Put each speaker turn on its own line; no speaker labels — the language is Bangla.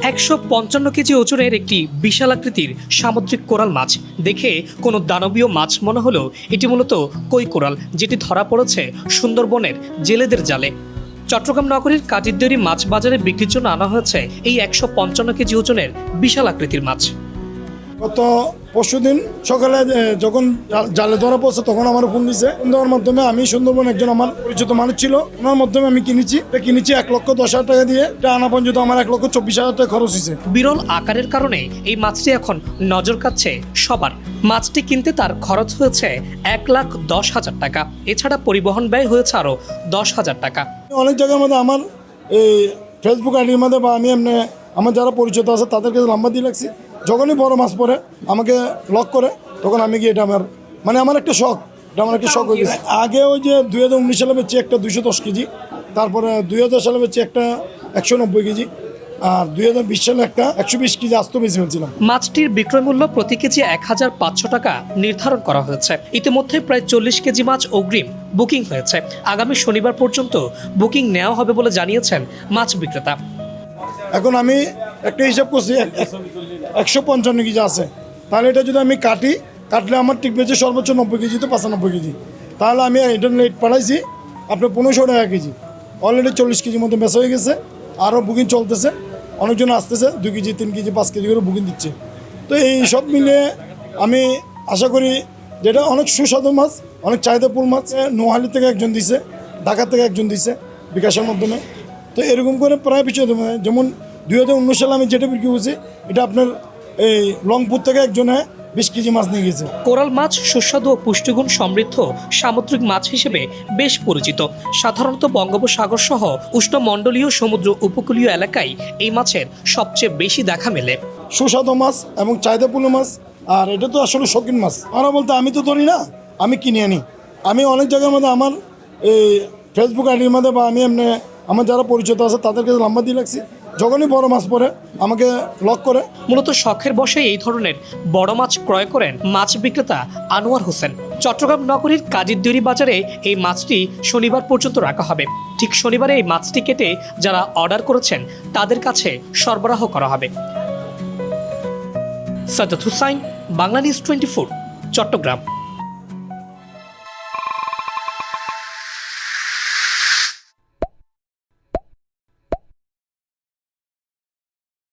155 কেজি ওজনের একটি বিশাল আকৃতির সামুদ্রিক কোরাল মাছ দেখে কোনো দানবীয় মাছ মনে হলেও এটি মূলত কই কোরাল, যেটি ধরা পড়েছে সুন্দরবনের জেলেদের জালে। চট্টগ্রাম নগরীর কাজীরদেউরি মাছ বাজারে বিক্রির জন্য আনা হয়েছে এই 155 কেজি ওজনের বিশাল আকৃতির মাছ।
গত পরশুদিন সকালে যখন জালে ধরা পড়ছে তখন আমার ফোন দিছে। ফোন দেওয়ার মাধ্যমে আমি সুন্দরবন একজন আমার পরিচিত মানুষ ছিল, ওনার মাধ্যমে আমি কিনেছি 1,10,00,000 টাকা দিয়ে। এটা আনা পর্যন্ত আমার 1,24,000 টাকা খরচ হয়েছে।
বিরল আকারের কারণে এই মাছটি এখন নজর কাটছে সবার। মাছটি কিনতে তার খরচ হয়েছে 1,10,000 টাকা। এছাড়া পরিবহন ব্যয় হয়েছে আরও 10,000 টাকা।
অনেক জায়গার মধ্যে আমার এই ফেসবুক আইডির মধ্যে বা আমি এমনি আমার যারা পরিচিত আছে তাদেরকে নাম্বার দিয়ে রাখছি। যখনই বড় মাছ পড়ে আমাকে লক করে, তখন আমি গিয়ে এটা আমার একটা শখ, এটা আমার একটা শখ হয়ে গেছে। আগে ওই যে 2019 সালে বেচছি একটা 210 কেজি, তারপরে 2000 সালে বেচছি একটা 190 কেজি, আর 2020 সালে একটা 120 কেজি আস্ত বেশি ফেলছিলাম।
মাছটির বিক্রয় মূল্য প্রতি কেজি 1,500 টাকা নির্ধারণ করা হয়েছে। ইতিমধ্যে প্রায় 40 কেজি মাছ অগ্রিম বুকিং হয়েছে। আগামী শনিবার পর্যন্ত বুকিং নেওয়া হবে বলে জানিয়েছেন মাছ বিক্রেতা।
এখন আমি একটা হিসাব করছি, 155 কেজি আছে, তাহলে এটা যদি আমি কাটলে আমার ঠিক পেয়েছে সর্বোচ্চ 90 কেজি তো 95 কেজি। তাহলে আমি এটা রেট পাঠাইছি আপনার 1500 টাকা কেজি। অলরেডি 40 কেজির মতো বেচা হয়ে গেছে, আরও বুকিং চলতেছে। অনেকজন আসতেছে 2 কেজি 3 কেজি 5 কেজি করে বুকিং দিচ্ছে। তো এই সব মিলিয়ে আমি আশা করি যেটা অনেক সুস্বাদু মাছ, অনেক চাহিদাপূর্ণ মাছ। নোয়াখালী থেকে একজন দিছে, ঢাকা থেকে একজন দিছে বিকাশের মাধ্যমে। তো এরকম করে প্রায় পিছিয়ে যেমন 2019 সালে আমি যেটা বিক্রি করছি, এটা আপনার এই লংপুর থেকে একজনে 20 কেজি মাছ নিয়ে গেছে।
কোরাল মাছ সুস্বাদু ও পুষ্টিগুণ সমৃদ্ধ সামুদ্রিক মাছ হিসেবে বেশ পরিচিত। সাধারণত বঙ্গোপসাগর সহ উষ্ণমণ্ডলীয় সমুদ্র উপকূলীয় এলাকায় এই মাছের সবচেয়ে বেশি দেখা মেলে।
সুস্বাদু মাছ এবং চাহিদাপূর্ণ মাছ, আর এটা তো আসলে শৌখিন মাছ। আমরা বলতে আমি তো ধরি না, আমি কিনে আনি। আমি অনেক জায়গার মধ্যে আমার এই ফেসবুক আইডির মধ্যে বা আমি এমনি আমার যারা পরিচিত আছে তাদেরকে নাম্বার দিয়ে রাখছি। যখনই বড় মাছ পড়ে আমাকে লক করে।
মূলত শখের বশে এই ধরনের বড় মাছ ক্রয় করেন মাছ বিক্রেতা আনোয়ার হোসেন। চট্টগ্রাম নগরীর কাজীরদেউরি বাজারে এই মাছটি শনিবার পর্যন্ত রাখা হবে। ঠিক শনিবারে এই মাছটি কেটে যারা অর্ডার করেছেন তাদের কাছে সরবরাহ করা হবে। সাজ্জাদ হুসাইন, বাংলা নিউজ 24, চট্টগ্রাম।